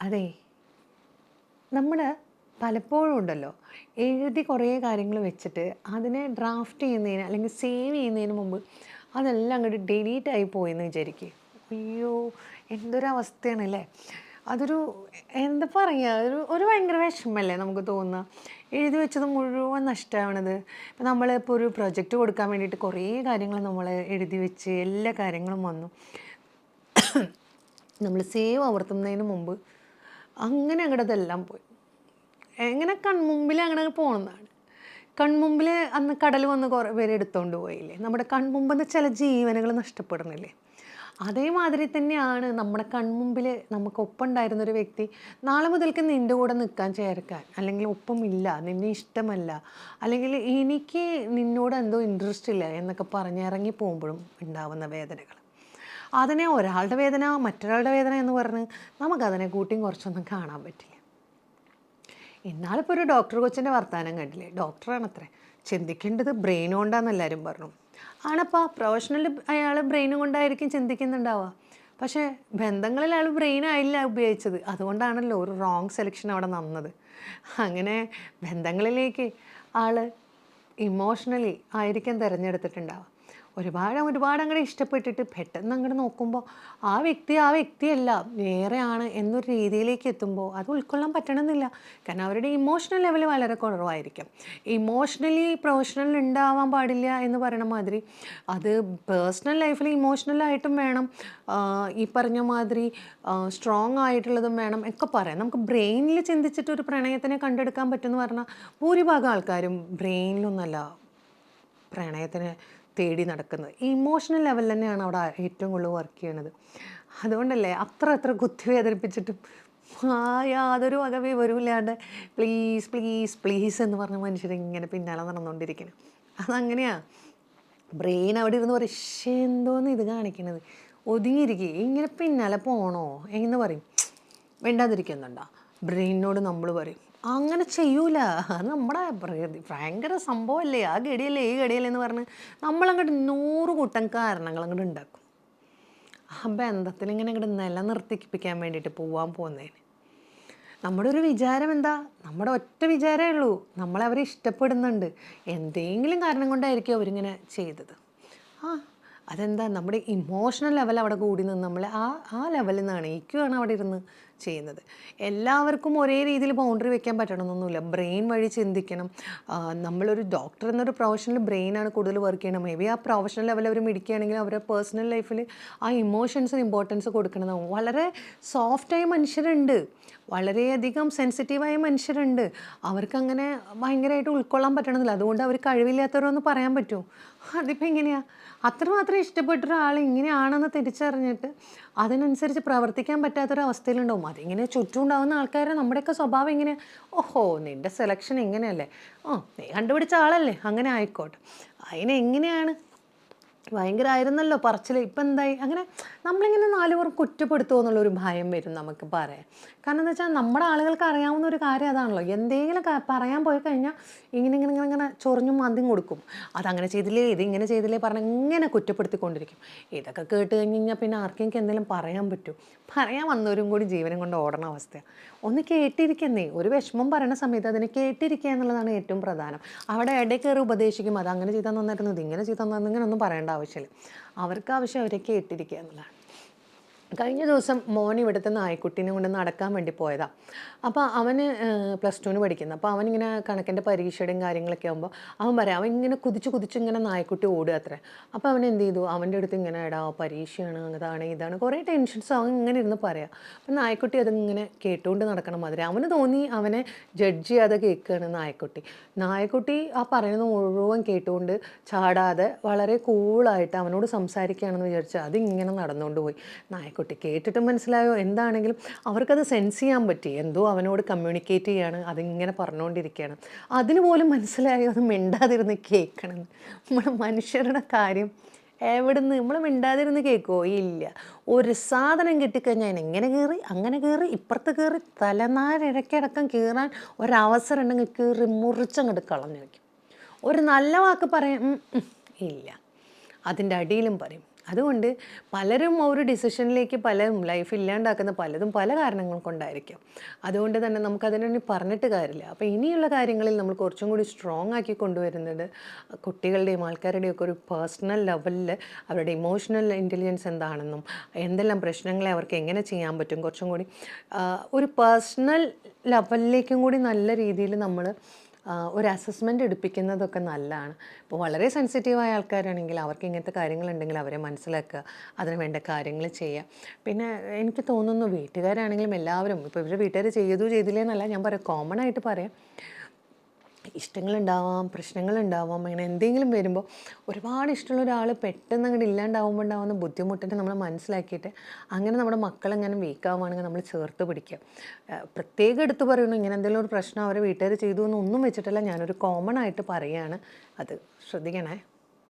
അതെ. നമ്മുടെ പലപ്പോഴും ഉണ്ടല്ലോ, എഴുതി കുറേ കാര്യങ്ങൾ വെച്ചിട്ട് അതിനെ ഡ്രാഫ്റ്റ് ചെയ്യുന്നതിന് അല്ലെങ്കിൽ സേവ് ചെയ്യുന്നതിന് മുമ്പ് അതെല്ലാം അങ്ങോട്ട് ഡിലീറ്റ് ആയി പോയെന്ന് വിചാരിക്കുക. അയ്യോ! എന്തൊരവസ്ഥയാണല്ലേ. അതൊരു എന്താ പറയുക, ഒരു ഒരു ഭയങ്കര വിഷമമല്ലേ നമുക്ക് തോന്നുക. എഴുതി വെച്ചത് മുഴുവൻ നഷ്ടമാവണത്. ഇപ്പം നമ്മളിപ്പോൾ ഒരു പ്രൊജക്റ്റ് കൊടുക്കാൻ വേണ്ടിയിട്ട് കുറേ കാര്യങ്ങൾ നമ്മൾ എഴുതി വെച്ച് എല്ലാ കാര്യങ്ങളും വന്നു. നമ്മൾ സേവ് അമർത്തുന്നതിന് മുമ്പ് അങ്ങനെ അങ്ങോട്ട് അതെല്ലാം പോയി. എങ്ങനെ കൺമുമ്പിൽ അങ്ങനെ പോകുന്നതാണ്. കൺമുമ്പിൽ അന്ന് കടൽ വന്ന് കുറേ പേര് എടുത്തുകൊണ്ട് പോയില്ലേ, നമ്മുടെ കൺമുമ്പിൽ നിന്ന് ചില ജീവനുകൾ നഷ്ടപ്പെടുന്നില്ലേ. അതേമാതിരി തന്നെയാണ് നമ്മുടെ കൺമുമ്പിൽ നമുക്കൊപ്പം ഉണ്ടായിരുന്നൊരു വ്യക്തി നാളെ മുതൽക്ക് നിൻ്റെ കൂടെ നിൽക്കാൻ ചേർക്കാൻ, അല്ലെങ്കിൽ ഒപ്പമില്ല, നിന്നെ ഇഷ്ടമല്ല, അല്ലെങ്കിൽ എനിക്ക് നിന്നോട് എന്തോ ഇൻട്രസ്റ്റ് ഇല്ല എന്നൊക്കെ പറഞ്ഞ് ഇറങ്ങി പോകുമ്പോഴും ഉണ്ടാവുന്ന വേദനകൾ, അതിനെ ഒരാളുടെ വേദന മറ്റൊരാളുടെ വേദന എന്ന് പറഞ്ഞ് നമുക്കതിനെ കൂട്ടിയും കുറച്ചൊന്നും കാണാൻ പറ്റില്ല. ഇന്നാളിപ്പോൾ ഒരു ഡോക്ടർ കൊച്ചിൻ്റെ വർത്തമാനം കണ്ടില്ലേ. ഡോക്ടറാണത്രേ, ചിന്തിക്കേണ്ടത് ബ്രെയിൻ കൊണ്ടാന്ന് എല്ലാവരും പറഞ്ഞു. ആണപ്പാ, പ്രൊഫഷണൽ അയാൾ ബ്രെയിൻ കൊണ്ടായിരിക്കും ചിന്തിക്കുന്നുണ്ടാവുക. പക്ഷേ ബന്ധങ്ങളിൽ അയാൾ ബ്രെയിൻ ആയില്ല ഉപയോഗിച്ചത്. അതുകൊണ്ടാണല്ലോ ഒരു റോങ് സെലക്ഷൻ അവിടെ നടന്നത്. അങ്ങനെ ബന്ധങ്ങളിലേക്ക് ആൾ ഇമോഷണലി ആയിരിക്കും തിരഞ്ഞെടുത്തിട്ടുണ്ടാവുക. ഒരുപാട് അങ്ങോട്ട് ഇഷ്ടപ്പെട്ടിട്ട് പെട്ടെന്ന് അങ്ങോട്ട് നോക്കുമ്പോൾ ആ വ്യക്തിയല്ല വേറെയാണ് എന്നൊരു രീതിയിലേക്ക് എത്തുമ്പോൾ അത് ഉൾക്കൊള്ളാൻ പറ്റണമെന്നില്ല. കാരണം അവരുടെ ഇമോഷണൽ ലെവൽ വളരെ കുറവായിരിക്കും. ഇമോഷണലി പ്രൊഫഷണൽ ഉണ്ടാവാൻ പാടില്ല എന്ന് പറയണ മാതിരി അത് പേഴ്സണൽ ലൈഫിൽ ഇമോഷണലായിട്ടും വേണം, ഈ പറഞ്ഞ മാതിരി സ്ട്രോങ് ആയിട്ടുള്ളതും വേണം ഒക്കെ പറയാം. നമുക്ക് ബ്രെയിനിൽ ചിന്തിച്ചിട്ട് ഒരു പ്രണയത്തിനെ കണ്ടെടുക്കാൻ പറ്റുമെന്ന് പറഞ്ഞാൽ ഭൂരിഭാഗം ആൾക്കാരും ബ്രെയിനിലൊന്നല്ല പ്രണയത്തിനെ തേടി നടക്കുന്നത്. ഇമോഷണൽ ലെവൽ തന്നെയാണ് അവിടെ ഏറ്റവും കൂടുതൽ വർക്ക് ചെയ്യണത്. അതുകൊണ്ടല്ലേ അത്ര കുത്തി വേദനിപ്പിച്ചിട്ടും യാതൊരു വക വിവരമില്ലാണ്ട് പ്ലീസ് പ്ലീസ് പ്ലീസ് എന്ന് പറഞ്ഞ മനുഷ്യരിങ്ങനെ പിന്നാലെ നടന്നുകൊണ്ടിരിക്കണം. അതങ്ങനെയാണ്. ബ്രെയിൻ അവിടെ ഇരുന്ന് പറയും, എന്തോന്ന് ഇത് കാണിക്കണത്, ഒതുങ്ങിയിരിക്കുക, ഇങ്ങനെ പിന്നാലെ പോകണോ എന്ന് പറയും. വേണ്ടാതിരിക്കുന്നുണ്ടോ ബ്രെയിനോട് നമ്മൾ പറയും, അങ്ങനെ ചെയ്യൂല, അത് നമ്മുടെ ഭയങ്കര സംഭവമല്ലേ, ആ ഗടിയല്ലേ ഈ ഗടിയല്ലേ എന്ന് പറഞ്ഞ് നമ്മളങ്ങോട്ട് 100 കൂട്ടം കാരണങ്ങൾ അങ്ങോട്ട് ഉണ്ടാക്കും. ആ ബന്ധത്തിൽ ഇങ്ങനെ അങ്ങോട്ട് നിലനിർത്തിപ്പിക്കാൻ വേണ്ടിയിട്ട് പോകുന്നതിന് നമ്മുടെ ഒരു വിചാരം എന്താ, നമ്മുടെ ഒറ്റ വിചാരമേ ഉള്ളൂ, നമ്മളവരെ ഇഷ്ടപ്പെടുന്നുണ്ട്, എന്തെങ്കിലും കാരണം കൊണ്ടായിരിക്കും അവരിങ്ങനെ ചെയ്തത്. അതെന്താ, നമ്മുടെ ഇമോഷണൽ ലെവൽ അവിടെ കൂടി നിന്ന് നമ്മൾ ആ ലെവലിൽ നിന്നാണ് ഈക്വാണ് അവിടെ ഇരുന്ന് ചെയ്യുന്നത്. എല്ലാവർക്കും ഒരേ രീതിയിൽ ബൗണ്ടറി വെക്കാൻ പറ്റണമെന്നൊന്നുമില്ല. ബ്രെയിൻ വഴി ചിന്തിക്കണം. നമ്മളൊരു ഡോക്ടർ എന്നൊരു പ്രൊഫഷണൽ ബ്രെയിനാണ് കൂടുതൽ വർക്ക് ചെയ്യണം. മേ ബി ആ പ്രൊഫഷണൽ ലെവൽ അവർ മിടിക്കുകയാണെങ്കിൽ അവരുടെ പേഴ്സണൽ ലൈഫിൽ ആ ഇമോഷൻസിന് ഇമ്പോർട്ടൻസ് കൊടുക്കണതാവും. വളരെ സോഫ്റ്റായ മനുഷ്യരുണ്ട്, വളരെയധികം സെൻസിറ്റീവായ മനുഷ്യരുണ്ട്. അവർക്കങ്ങനെ ഭയങ്കരമായിട്ട് ഉൾക്കൊള്ളാൻ പറ്റണമെന്നില്ല. അതുകൊണ്ട് അവർ കഴിവില്ലാത്തവരൊന്ന് പറയാൻ പറ്റുമോ? അതിപ്പോൾ എങ്ങനെയാണ്? അത്രമാത്രം ഇഷ്ടപ്പെട്ട ഒരാൾ ഇങ്ങനെയാണെന്ന് തിരിച്ചറിഞ്ഞിട്ട് അതിനനുസരിച്ച് പ്രവർത്തിക്കാൻ പറ്റാത്തൊരവസ്ഥയിലുണ്ടാവും. അതിങ്ങനെ ചുറ്റും ഉണ്ടാകുന്ന ആൾക്കാരെ നമ്മുടെയൊക്കെ സ്വഭാവം ഇങ്ങനെ, ഓഹോ നിൻ്റെ സെലക്ഷൻ ഇങ്ങനെയല്ലേ, നീ കണ്ടുപിടിച്ച ആളല്ലേ, അങ്ങനെ ആയിക്കോട്ടെ, അതിനെങ്ങനെയാണ് ഭയങ്കരമായിരുന്നല്ലോ പറച്ചിൽ, ഇപ്പം എന്തായി, അങ്ങനെ നമ്മളിങ്ങനെ 4 പേർ കുറ്റപ്പെടുത്തുമോ എന്നുള്ളൊരു ഭയം വരും നമുക്ക് പറയാൻ. കാരണം എന്താ വെച്ചാൽ നമ്മുടെ ആളുകൾക്ക് അറിയാവുന്ന ഒരു കാര്യം അതാണല്ലോ. എന്തെങ്കിലും പറയാൻ പോയി കഴിഞ്ഞാൽ ഇങ്ങനെ ചൊറിഞ്ഞും മാന്തിയും കൊടുക്കും. അതങ്ങനെ ചെയ്തില്ലേ, ഇതിങ്ങനെ ചെയ്തില്ലേ പറഞ്ഞ് ഇങ്ങനെ കുറ്റപ്പെടുത്തിക്കൊണ്ടിരിക്കും. ഇതൊക്കെ കേട്ട് കഴിഞ്ഞാൽ പിന്നെ ആർക്കെങ്കിലും എന്തെങ്കിലും പറയാൻ പറ്റും? പറയാൻ വന്നവരും കൂടി ജീവനും കൊണ്ട് ഓടണ അവസ്ഥയാണ്. ഒന്ന് കേട്ടിരിക്കുന്നേ, ഒരു വിഷമം പറയണ സമയത്ത് അതിനെ കേട്ടിരിക്കുക എന്നുള്ളതാണ് ഏറ്റവും പ്രധാനം. അവിടെ ഇടയിൽ കയറി ഉപദേശിക്കും, അത് അങ്ങനെ ചെയ്താൽ നന്നായിരുന്നു, ഇതിങ്ങനെ ചെയ്താൽ നന്നായിരുന്നു, ഇങ്ങനെയൊന്നും പറയേണ്ട ആവശ്യമില്ല. അവർക്ക് ആവശ്യം അവരെ കേട്ടിരിക്കുക എന്നുള്ളതാണ്. കഴിഞ്ഞ ദിവസം മോൻ ഇവിടുത്തെ നായ്ക്കുട്ടീനെ കൊണ്ട് നടക്കാൻ വേണ്ടി പോയതാണ്. അപ്പോൾ അവന് +2 പഠിക്കുന്നത്. അപ്പോൾ അവനിങ്ങനെ കണക്കിൻ്റെ പരീക്ഷയുടെയും കാര്യങ്ങളൊക്കെ ആകുമ്പോൾ അവൻ പറയാം, അവൻ ഇങ്ങനെ കുതിച്ച് ഇങ്ങനെ നായ്ക്കുട്ടി ഓടുക അത്രേ. അപ്പോൾ അവൻ എന്ത് ചെയ്തു, അവൻ്റെ അടുത്ത് ഇങ്ങനെ എടാ പരീക്ഷയാണ്, അതാണ് ഇതാണ് കുറേ ടെൻഷൻസ് അവൻ ഇങ്ങനെ ഇരുന്ന് പറയാം. അപ്പം നായ്ക്കുട്ടി അതിങ്ങനെ കേട്ടുകൊണ്ട് നടക്കണം മാതിരി അവന് തോന്നി, അവനെ ജഡ്ജ് ചെയ്യാതെ കേൾക്കുകയാണ് നായ്ക്കുട്ടി ആ പറയുന്നത് മുഴുവൻ കേട്ടുകൊണ്ട് ചാടാതെ വളരെ കൂളായിട്ട് അവനോട് സംസാരിക്കുകയാണെന്ന് വിചാരിച്ച് അതിങ്ങനെ നടന്നുകൊണ്ട് പോയി. നായ്ക്കുട്ടി കേട്ടിട്ടും മനസ്സിലായോ, എന്താണെങ്കിലും അവർക്കത് സെൻസ് ചെയ്യാൻ പറ്റി, എന്തോ അവനോട് കമ്മ്യൂണിക്കേറ്റ് ചെയ്യാണ്, അതിങ്ങനെ പറഞ്ഞുകൊണ്ടിരിക്കുകയാണ്. അതിന് പോലും മനസ്സിലായോ അത് മിണ്ടാതിരുന്ന് കേൾക്കണമെന്ന്. നമ്മുടെ മനുഷ്യരുടെ കാര്യം എവിടുന്ന് നമ്മൾ മിണ്ടാതിരുന്ന് കേൾക്കുമോ? ഇല്ല. ഒരു സാധനം കിട്ടിക്കഴിഞ്ഞാൽ എങ്ങനെ കയറി അങ്ങനെ കയറി ഇപ്പുറത്ത് കയറി തലനാരിഴക്കടക്കം കീറാൻ ഒരവസരം ഉണ്ടെങ്കിൽ കീറി മുറിച്ചങ്ങോട്ട് കളഞ്ഞു വയ്ക്കും. ഒരു നല്ല വാക്ക് പറയാം ഇല്ല, അതിൻ്റെ അടിയിലും പറയും. അതുകൊണ്ട് പലരും ആ ഒരു ഡിസിഷനിലേക്ക് പലരും ലൈഫ് ഇല്ലാണ്ടാക്കുന്ന പലതും പല കാരണങ്ങൾ കൊണ്ടായിരിക്കും. അതുകൊണ്ട് തന്നെ നമുക്കതിനെ പറഞ്ഞിട്ട് കാര്യമില്ല. അപ്പോൾ ഇനിയുള്ള കാര്യങ്ങളിൽ നമ്മൾ കുറച്ചും കൂടി സ്ട്രോങ് ആക്കി കൊണ്ടുവരുന്നത് കുട്ടികളുടെയും ആൾക്കാരുടെയും ഒക്കെ ഒരു പേഴ്സണൽ ലെവലിൽ അവരുടെ ഇമോഷണൽ ഇൻ്റലിജൻസ് എന്താണെന്നും എന്തെല്ലാം പ്രശ്നങ്ങളെ അവർക്ക് എങ്ങനെ ചെയ്യാൻ പറ്റും കുറച്ചും കൂടി ഒരു പേഴ്സണൽ ലെവലിലേക്കും കൂടി നല്ല രീതിയിൽ നമ്മൾ ഒരു അസസ്മെൻ്റ് എടുപ്പിക്കുന്നതൊക്കെ നല്ലതാണ്. ഇപ്പോൾ വളരെ സെൻസിറ്റീവായ ആൾക്കാരാണെങ്കിൽ അവർക്ക് ഇങ്ങനത്തെ കാര്യങ്ങളുണ്ടെങ്കിൽ അവരെ മനസ്സിലാക്കുക, അതിന് വേണ്ട കാര്യങ്ങൾ ചെയ്യുക. പിന്നെ എനിക്ക് തോന്നുന്നു വീട്ടുകാരാണെങ്കിലും എല്ലാവരും ഇപ്പോൾ ഇവരുടെ വീട്ടുകാർ ചെയ്തില്ലേ എന്നല്ല ഞാൻ പറയാം, കോമൺ ആയിട്ട് പറയാം, ഇഷ്ടങ്ങളുണ്ടാവാം, പ്രശ്നങ്ങളുണ്ടാവാം, അങ്ങനെ എന്തെങ്കിലും വരുമ്പോൾ ഒരുപാട് ഇഷ്ടമുള്ള ഒരാൾ പെട്ടെന്ന് അങ്ങോട്ട് ഇല്ലാണ്ടാവുമ്പോൾ ഉണ്ടാകുന്ന ബുദ്ധിമുട്ടിനെ നമ്മൾ മനസ്സിലാക്കിയിട്ട് അങ്ങനെ നമ്മുടെ മക്കളെങ്ങനെ വീക്കാവുകയാണെങ്കിൽ നമ്മൾ ചേർത്ത് പിടിക്കുക. പ്രത്യേകം എടുത്ത് പറയുന്നു ഇങ്ങനെ എന്തെങ്കിലും ഒരു പ്രശ്നം അവരെ വീട്ടുകാർ ചെയ്തു എന്നൊന്നും വെച്ചിട്ടല്ല, ഞാനൊരു കോമൺ ആയിട്ട് പറയുകയാണ്, അത് ശ്രദ്ധിക്കണേ.